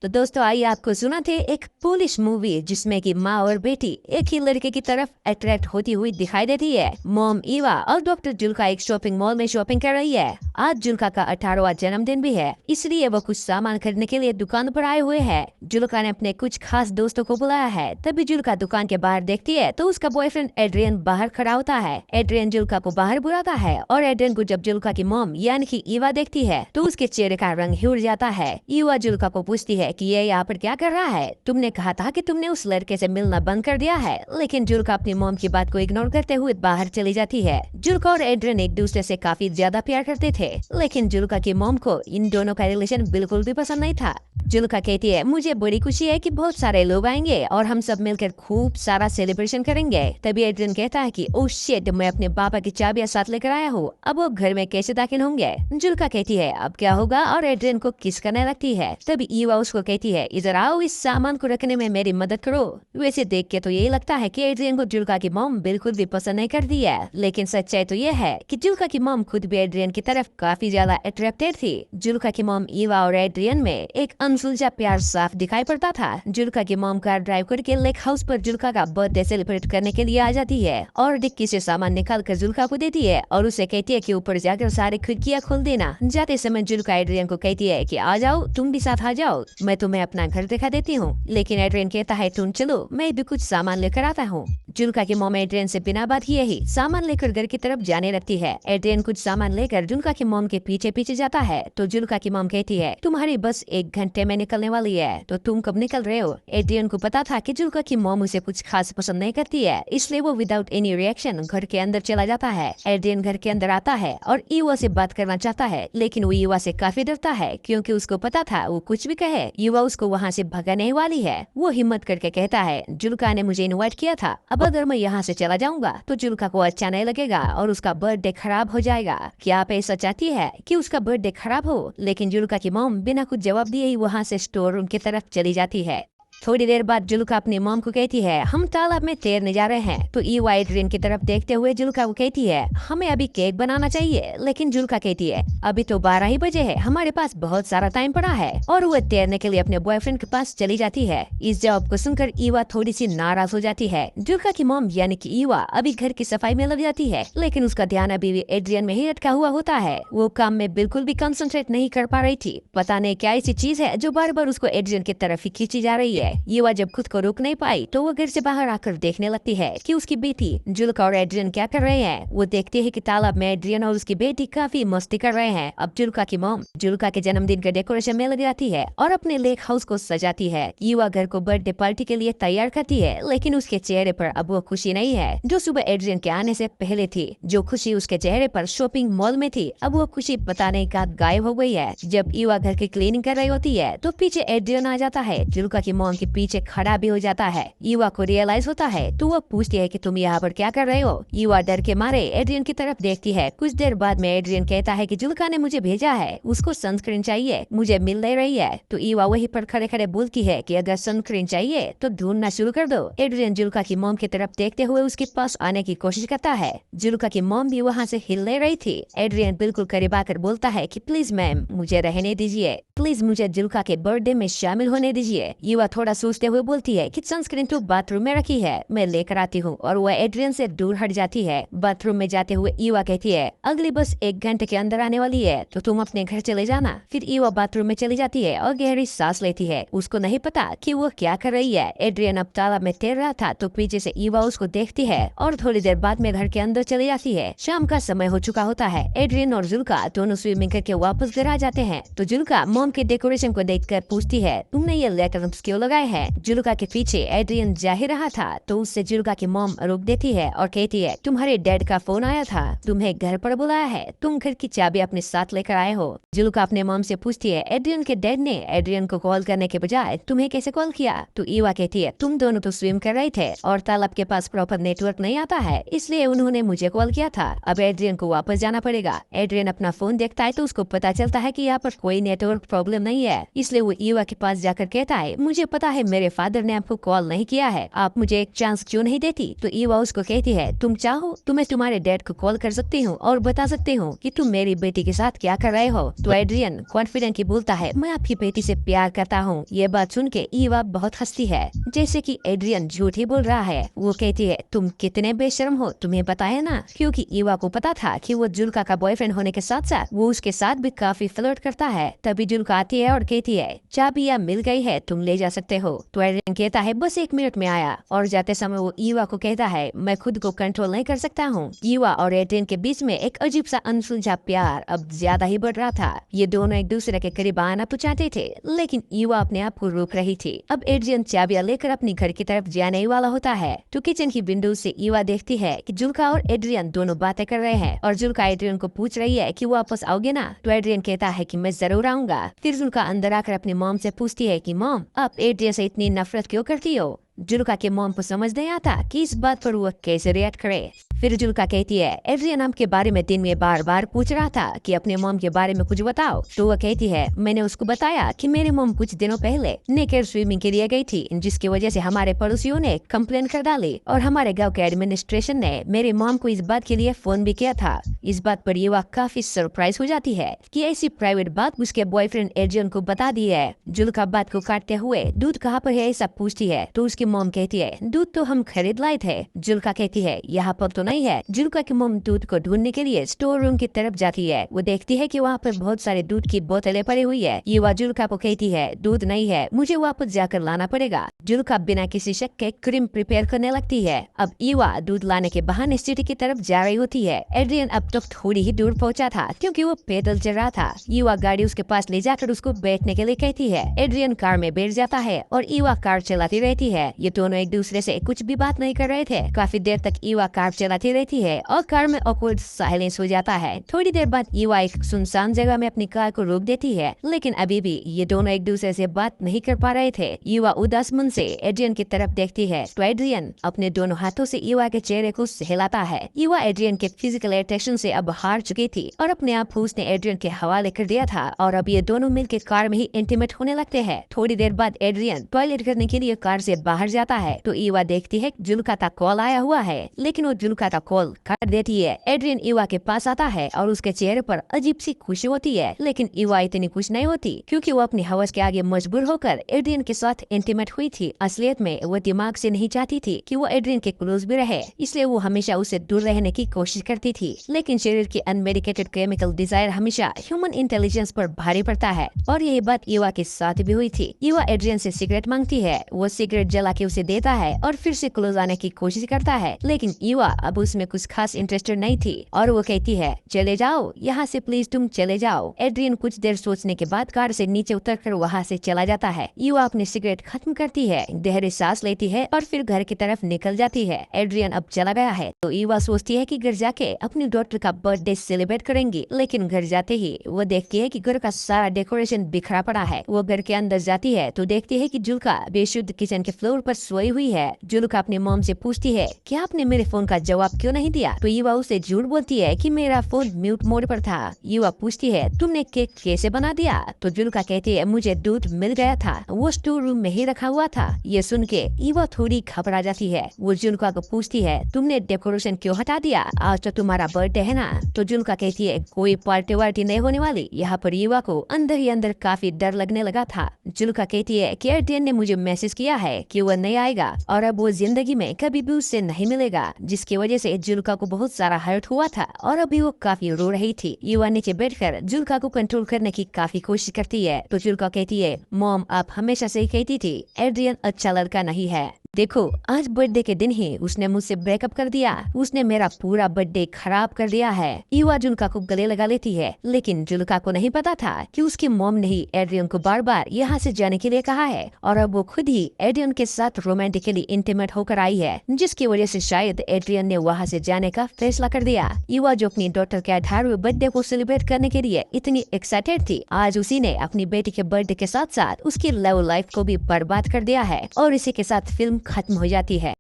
तो दोस्तों आइए आपको सुना थे एक पोलिश मूवी जिसमें कि माँ और बेटी एक ही लड़के की तरफ अट्रैक्ट होती हुई दिखाई देती है। मॉम ईवा और डॉक्टर जुल्का एक शॉपिंग मॉल में शॉपिंग कर रही है। आज जुल्का का 18वां जन्मदिन भी है, इसलिए वो कुछ सामान खरीदने के लिए दुकान पर आए हुए हैं। जुल्का ने अपने कुछ खास दोस्तों को बुलाया है। तभी जुल्का दुकान के बाहर देखती है तो उसका बॉयफ्रेंड एड्रियन बाहर खड़ा होता है। एड्रियन जुल्का को बाहर बुलाता है और एड्रियन को जब जुल्का की मॉम यानी कि ईवा देखती है तो उसके चेहरे का रंग ही उड़ जाता है। ईवा जुल्का को पूछती है कि ये यहाँ पर क्या कर रहा है? तुमने कहा था कि तुमने उस लड़के से मिलना बंद कर दिया है। लेकिन जुल्का अपनी मॉम की बात को इग्नोर करते हुए बाहर चली जाती है। जुल्का और एड्रियन एक दूसरे से काफी ज्यादा प्यार करते थे, लेकिन जुल्का की मॉम को इन दोनों का रिलेशन बिल्कुल भी पसंद नहीं था। जुल्का कहती है मुझे बड़ी खुशी है कि बहुत सारे लोग आएंगे और हम सब मिलकर खूब सारा सेलिब्रेशन करेंगे। तभी एड्रियन कहता है कि ओह शिट, मैं अपने पापा की चाबियां साथ लेकर आया हूँ, अब वो घर में कैसे दाखिल होंगे? जुल्का कहती है अब क्या होगा और एड्रियन को किस करने लगती है। तभी ईवा उसको कहती है इधर आओ, इस सामान को रखने में मेरी मदद करो। वैसे देख के तो यही लगता है कि एड्रियन को जुल्का की मॉम बिल्कुल भी पसंद नहीं करती है, लेकिन सच्चाई तो ये है कि जुल्का की मॉम खुद भी एड्रियन की तरफ काफी ज्यादा अट्रैक्टेड थी। जुल्का की मॉम ईवा और एड्रियन में एक अनसुलझा प्यार साफ दिखाई पड़ता था। जुल्का की मॉम कार ड्राइव करके लेक हाउस पर जुल्का का बर्थडे सेलिब्रेट करने के लिए आ जाती है और डिक्की से सामान निकाल कर जुल्का को देती है और उसे कहती है कि ऊपर जाकर सारी खिड़कियां खोल देना। जाते समय जुल्का एड्रियन को कहती है कि आ जाओ, तुम भी साथ आ जाओ, मैं तुम्हें अपना घर दिखा देती हूँ। लेकिन एड्रियन कहता है तुम चलो, मैं भी कुछ सामान लेकर आता हूँ। जुल्का की मॉम एड्रियन से बिना बात किए ही सामान लेकर घर की तरफ जाने लगती है। एड्रियन कुछ सामान लेकर जुल्का की मॉम के पीछे पीछे जाता है तो जुल्का की मॉम कहती है तुम्हारी बस 1 घंटे में निकलने वाली है, तो तुम कब निकल रहे हो? एड्रियन को पता था कि जुल्का की मॉम उसे कुछ खास पसंद नहीं करती है, इसलिए वो विदाउट एनी रिएक्शन घर के अंदर चला जाता है। एड्रियन घर के अंदर आता है और ईवा से बात करना चाहता है, लेकिन वो ईवा से काफी डरता है क्योंकि उसको पता था वो कुछ भी कहे ईवा उसको वहाँ से भगाने वाली है। वो हिम्मत करके कहता है जुल्का ने मुझे इनवाइट किया था, अब अगर मैं यहाँ से चला जाऊंगा तो जुल्का को अच्छा नहीं लगेगा और उसका बर्थडे खराब हो जाएगा। क्या आप ऐसा चाहती है कि उसका बर्थडे खराब हो? लेकिन जुल्का की मॉम बिना कुछ जवाब दिए ही वहाँ से स्टोर रूम की तरफ चली जाती है। थोड़ी देर बाद जुल्का अपनी मॉम को कहती है हम तालाब में तैरने जा रहे हैं। तो ईवा एड्रियन की तरफ देखते हुए जुल्का को कहती है हमें अभी केक बनाना चाहिए। लेकिन जुल्का कहती है अभी तो 12 ही बजे है, हमारे पास बहुत सारा टाइम पड़ा है, और वो तैरने के लिए अपने बॉयफ्रेंड के पास चली जाती है। इस जवाब को सुनकर ईवा थोड़ी सी नाराज हो जाती है। जुल्का की मॉम यानी कि ईवा अभी घर की सफाई में लग जाती है, लेकिन उसका ध्यान अभी भी एड्रियन में ही अटका हुआ होता है। वो काम में बिल्कुल भी कंसंट्रेट नहीं कर पा रही थी। पता नहीं क्या ऐसी चीज है जो बार बार उसको एड्रियन की तरफ ही खींची जा रही है। ईवा जब खुद को रोक नहीं पाई तो वो घर से बाहर आकर देखने लगती है कि उसकी बेटी जुल्का और एड्रियन क्या कर रहे हैं। वो देखती है कि तालाब में एड्रियन और उसकी बेटी काफी मस्ती कर रहे हैं। अब जुल्का की मॉम जुल्का के जन्मदिन का डेकोरेशन में लग जाती है और अपने लेक हाउस को सजाती है। ईवा घर को बर्थडे पार्टी के लिए तैयार करती है, लेकिन उसके चेहरे पर अब वो खुशी नहीं है जो सुबह एड्रियन के आने से पहले थी। जो खुशी उसके चेहरे पर शॉपिंग मॉल में थी, अब वो खुशी पता नहीं कहाँ गायब हो गई है। जब ईवा घर की क्लीनिंग कर रही होती है तो पीछे एड्रियन आ जाता है। जुल्का की मॉम के पीछे खड़ा भी हो जाता है। ईवा को रियलाइज होता है तो वो पूछती है कि तुम यहाँ पर क्या कर रहे हो? ईवा डर के मारे एड्रियन की तरफ देखती है। कुछ देर बाद में एड्रियन कहता है कि जुल्का ने मुझे भेजा है, उसको सनस्क्रीन चाहिए, मुझे मिल नहीं रही है। तो ईवा वहीं पर खड़े खड़े बोलती है कि अगर सनस्क्रीन चाहिए तो ढूंढना शुरू कर दो। एड्रियन जुल्का की मॉम की तरफ देखते हुए उसके पास आने की कोशिश करता है। जुल्का की मॉम भी वहाँ से हिल नहीं रही थी। एड्रियन बिल्कुल करीब आकर बोलता है कि प्लीज मैम मुझे रहने दीजिए, प्लीज मुझे जुल्का के बर्थडे में शामिल होने दीजिए। ईवा थोड़ा सोचते हुए बोलती है कि सनस्क्रीन तो बाथरूम में रखी है, मैं लेकर आती हूँ, और वह एड्रियन से दूर हट जाती है। बाथरूम में जाते हुए ईवा कहती है अगली बस 1 घंटे के अंदर आने वाली है, तो तुम अपने घर चले जाना। फिर ईवा बाथरूम में चली जाती है और गहरी सांस लेती है। उसको नहीं पता कि वो क्या कर रही है। एड्रियन अब तालाब में तैर रहा था तो पीछे से ईवा उसको देखती है और थोड़ी देर बाद में घर के अंदर चली जाती है। शाम का समय हो चुका होता है। एड्रियन और जुल्का दोनों स्विमिंग करके वापस घर आ जाते हैं। तो जुल्का मॉम के डेकोरेशन को देखकर पूछती है तुमने ये लेटर्स क्यों लगाए हैं? जुल्का के पीछे एड्रियन जा ही रहा था तो उससे जुल्का की मॉम रोक देती है और कहती है तुम्हारे डैड का फोन आया था, तुम्हें घर पर बुलाया है, तुम घर की चाबी अपने साथ लेकर आए हो। जुल्का अपने मॉम से पूछती है एड्रियन के डैड ने एड्रियन को कॉल करने के बजाय तुम्हें कैसे कॉल किया? तो ईवा कहती है तुम दोनों तो स्विम कर रहे थे और तालाब के पास प्रॉपर नेटवर्क नहीं आता है, इसलिए उन्होंने मुझे कॉल किया था। अब एड्रियन को वापस जाना पड़ेगा। एड्रियन अपना फोन देखता है तो उसको पता चलता है कि यहाँ पर कोई नेटवर्क प्रॉब्लम नहीं है, इसलिए वो ईवा के पास जाकर कहता है मुझे पता लगता है मेरे फादर ने आपको कॉल नहीं किया है, आप मुझे एक चांस क्यों नहीं देती? तो ईवा उसको कहती है तुम चाहो तो मैं तुम्हारे डैड को कॉल कर सकती हूँ और बता सकती हूँ कि तुम मेरी बेटी के साथ क्या कर रहे हो। तो एड्रियन कॉन्फिडेंटली बोलता है मैं आपकी बेटी से प्यार करता हूँ। ये बात सुन के ईवा बहुत हंसती है, जैसे कि एड्रियन झूठ ही बोल रहा है। वो कहती है तुम कितने बेशर्म हो, तुम्हें पता है ना? क्योंकि ईवा को पता था कि वो जुल्का का बॉयफ्रेंड होने के साथ साथ वो उसके साथ भी काफी फ्लर्ट करता है। तभी जुल्का आती है और कहती है चाबियां मिल गई है, तुम ले जा सकते हो। तो एड्रियन कहता है बस 1 मिनट में आया, और जाते समय वो ईवा को कहता है मैं खुद को कंट्रोल नहीं कर सकता हूँ। ईवा और एड्रियन के बीच में एक अजीब सा अनसुलझा प्यार अब ज्यादा ही बढ़ रहा था। ये दोनों एक दूसरे के करीब आना तो चाहते थे, लेकिन ईवा अपने आप को रोक रही थी। अब एड्रियन चाबियां लेकर अपनी घर की तरफ जाने वाला होता है तो किचन की विंडो से ईवा देखती है कि जुल्का और एड्रियन दोनों बातें कर रहे हैं, और जुल्का एड्रियन को पूछ रही है कि वापस आओगे ना? तो एड्रियन कहता है कि मैं जरूर आऊंगा। फिर जुल्का अंदर आकर अपनी मॉम से पूछती है कि मॉम आप एड्रियन से इतनी नफरत क्यों करती हो? जुल्का के मॉम को समझ नहीं आता कि इस बात पर वो कैसे रिएक्ट करे। फिर जुल्का कहती है एड्रियन आपके बारे में दिन में बार बार पूछ रहा था कि अपने मॉम के बारे में कुछ बताओ। तो वह कहती है मैंने उसको बताया कि मेरी मॉम कुछ दिनों पहले नेकेड स्विमिंग के लिए गई थी, जिसकी वजह से हमारे पड़ोसियों ने कंप्लेन कर डाली, और हमारे गांव के एडमिनिस्ट्रेशन ने मेरे मॉम को इस बात के लिए फोन भी किया था। इस बात पर ईवा काफी सरप्राइज हो जाती है कि ऐसी प्राइवेट बात उसके बॉयफ्रेंड एड्रियन को बता दी है। जुल्का बात को काटते हुए दूध कहाँ पर है ऐसा पूछती है, तो उसकी मॉम कहती है दूध तो हम खरीद लाए थे। जुल्का कहती है यहाँ पर तो नहीं है। जुल्का की मॉम दूध को ढूंढने के लिए स्टोर रूम की तरफ जाती है। वो देखती है कि वहाँ पर बहुत सारे दूध की बोतलें पड़ी हुई है। ईवा जुल्का को कहती है दूध नहीं है, मुझे वापस जाकर लाना पड़ेगा। जुल्का बिना किसी शक के क्रीम प्रिपेयर करने लगती है। अब ईवा दूध लाने के बहाने सिटी की तरफ जा रही होती है। एड्रियन अब तक थोड़ी ही दूर पहुँचा था क्योंकि वो पैदल चल रहा था। ईवा गाड़ी उसके पास ले जाकर उसको बैठने के लिए कहती है। एड्रियन कार में बैठ जाता है और ईवा कार चलाती रहती है। ये दोनों एक दूसरे से कुछ भी बात नहीं कर रहे थे। काफी देर तक ईवा कार चलाती रहती है और कार में ऑकवर्ड साइलेंस हो जाता है। थोड़ी देर बाद ईवा एक सुनसान जगह में अपनी कार को रोक देती है, लेकिन अभी भी ये दोनों एक दूसरे से बात नहीं कर पा रहे थे। ईवा उदास मन से एड्रियन की तरफ देखती है तो एड्रियन अपने दोनों हाथों से ईवा के चेहरे को सहलाता है। ईवा एड्रियन के फिजिकल अट्रैक्शन से अब हार चुकी थी और अपने आप को उसने एड्रियन के हवाले कर दिया था, और अब ये दोनों मिलकर कार में ही इंटीमेट होने लगते हैं। थोड़ी देर बाद एड्रियन टॉयलेट करने के लिए कार से बाहर जाता है तो ईवा देखती है जुल्का का कॉल आया हुआ है, लेकिन वो जुल्का का कॉल काट देती है। एड्रियन ईवा के पास आता है और उसके चेहरे पर अजीब सी खुशी होती है, लेकिन ईवा इतनी खुश नहीं होती क्योंकि वो अपनी हवस के आगे मजबूर होकर एड्रियन के साथ इंटीमेट हुई थी। असलियत में वो दिमाग से नहीं चाहती थी कि वो एड्रियन के क्लोज भी रहे, इसलिए वो हमेशा उससे दूर रहने की कोशिश करती थी। लेकिन शरीर की अनमेडिकेटेड केमिकल डिजायर हमेशा ह्यूमन इंटेलिजेंस पर भारी पड़ता है, और यही बात ईवा के साथ भी हुई थी। ईवा एड्रियन से सिगरेट मांगती है, वो सिगरेट जला के उसे देता है और फिर से क्लोज आने की कोशिश करता है, लेकिन ईवा अब उसमें कुछ खास इंटरेस्टेड नहीं थी और वो कहती है चले जाओ यहाँ से, प्लीज तुम चले जाओ। एड्रियन कुछ देर सोचने के बाद कार से नीचे उतरकर वहाँ से चला जाता है। ईवा अपनी सिगरेट खत्म करती है, गहरी सांस लेती है और फिर घर की तरफ निकल जाती है। एड्रियन अब चला गया है तो ईवा सोचती है कि घर जाके अपनी डॉटर का बर्थडे सेलिब्रेट करेंगी, लेकिन घर जाते ही वो देखती है कि घर का सारा डेकोरेशन बिखरा पड़ा है। वो घर के अंदर जाती है तो देखती है कि जुल्का बेशुद्ध किचन के फ्लोर पर सोई हुई है। जुल्का अपनी मॉम से पूछती है कि आपने मेरे फोन का जवाब क्यों नहीं दिया? तो ईवा उसे झूठ बोलती है कि मेरा फोन म्यूट मोड पर था। ईवा पूछती है तुमने केक कैसे बना दिया? तो जुल्का कहती है मुझे दूध मिल गया था, वो स्टोर रूम में ही रखा हुआ था। ये सुन के ईवा थोड़ी घबरा जाती है। वो जुल्का को पूछती है तुमने डेकोरेशन क्यों हटा दिया? आज तो तुम्हारा बर्थडे है ना? तो जुल्का कहती है कोई पार्टी वार्टी नहीं होने वाली। यहाँ पर ईवा को अंदर ही अंदर काफी डर लगने लगा था। जुल्का कहती है कि एड्रियन ने मुझे मैसेज किया है कि वह नहीं आएगा और अब वो जिंदगी में कभी भी उससे नहीं मिलेगा, जिसकी वजह से जुल्का को बहुत सारा हर्ट हुआ था और अभी वो काफी रो रही थी। ईवा नीचे बैठकर जुल्का को कंट्रोल करने की काफी कोशिश करती है तो जुल्का कहती है मॉम आप हमेशा से ही कहती थी एड्रियन अच्छा लड़का नहीं है, देखो आज बर्थडे के दिन ही उसने मुझसे ब्रेकअप कर दिया, उसने मेरा पूरा बर्थडे खराब कर दिया है। ईवा जुल्का को गले लगा लेती है, लेकिन जुल्का को नहीं पता था कि उसकी मॉम ने ही एड्रियन को बार बार यहाँ से जाने के लिए कहा है और अब वो खुद ही एड्रियन के साथ रोमांटिकली इंटीमेट होकर आई है, जिसकी वजह से शायद एड्रियन ने वहाँ से जाने का फैसला कर दिया। ईवा जो अपनी डॉटर के 18वें बर्थडे को सेलिब्रेट करने के लिए इतनी एक्साइटेड थी, आज उसी ने अपनी बेटी के बर्थडे के साथ साथ उसकी लव लाइफ को भी बर्बाद कर दिया है और इसी के साथ फिल्म खत्म हो जाती है।